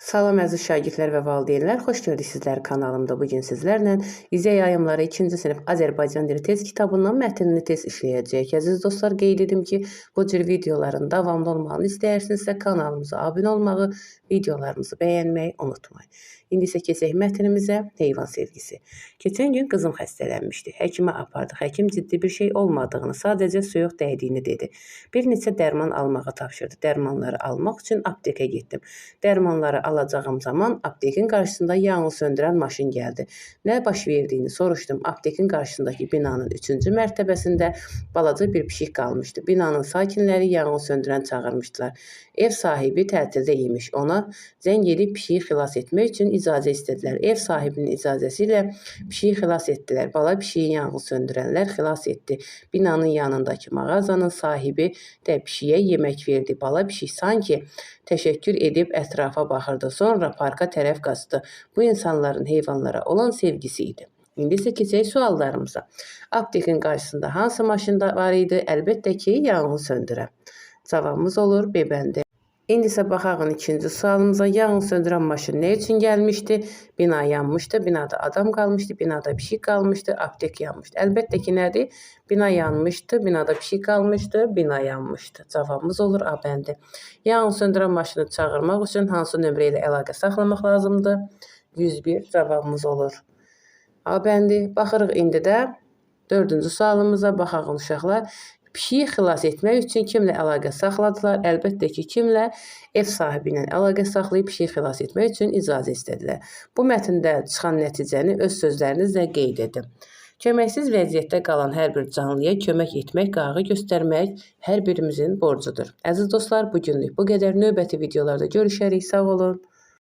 Salam əziz şagirdlər və valideynlər, xoş gördük sizləri kanalımda. Bugün sizlərlə İzə yayımları 2-ci sinif Azərbaycan dili test kitabından mətnini test işləyəcəyik. Əziz dostlar, qeyd edim ki, bu cür videoların davamlı olmağını istəyirsinizsə kanalımıza abunə olmağı, videolarımızı bəyənməyi unutmayın. İndi isə keçək mətnimizə. Heyvan sevgisi. Keçən gün qızım xəstələnmişdi. Həkimə apardıq. Həkim ciddi bir şey olmadığını, sadəcə soyuq dəydiyini dedi. Bir neçə dərman almağı tapşırdı. Dərmanları almaq üçün aptekə getdim. Dərmanları alacağım zaman aptekin qarşısında yanğın söndürən maşın gəldi. Nə baş verdiyini soruşdum. Aptekin qarşısındakı binanın 3-cü mərtəbəsində balaca bir pişik qalmışdı. Binanın sakinləri yanğın söndürən çağırmışdılar. Ev sahibi tətildə imiş. Ona zəng edib pişiyi xilas etmək üçün icazə istədilər. Ev sahibinin icazəsi ilə pişiyi xilas etdilər. Bala pişiyi yanğın söndürənlər xilas etdi. Binanın yanındakı mağazanın sahibi də pişiyə yemək verdi. Bala pişik sanki təşəkkür edib ətrafa baxırdı. Sonra parka tərəf qaçdı. Bu insanların heyvanlara olan sevgisi idi. İndi isə keçək suallarımıza. Aptekin qarşısında hansı maşında var idi? Əlbəttə ki, yanğın söndürən. Cavabımız olur B bəndi. İndi isə baxağın ikinci sualımıza. Yanğın söndürən maşın nə üçün gəlmişdi? Bina yanmışdı, binada adam qalmışdı, binada pişik qalmışdı, aptek yanmışdı. Əlbəttə ki, nədir? Bina yanmışdı, binada pişik qalmışdı, bina yanmışdı. Cavabımız olur A bəndi. Yanğın söndürən maşını çağırmaq üçün hansı nömrə ilə əlaqə saxlamaq lazımdır? 101 cavabımız olur A bəndi. Baxırıq indi də 4-cü sualımıza. Baxağın uşaqlar. Pişiyi xilas etmək üçün kimlə əlaqə saxladılar? Əlbəttə ki, kimlə? Ev sahibi ilə əlaqə saxlayıb pişiyi xilas etmək üçün icazə istədilər. Bu mətndə çıxan nəticəni öz sözlərinizlə qeyd edin. Köməksiz vəziyyətdə qalan hər bir canlıya kömək etmək, qayğı göstərmək hər birimizin borcudur. Əziz dostlar, bugünlük bu qədər. Növbəti videolarda görüşərik. Sağ olun.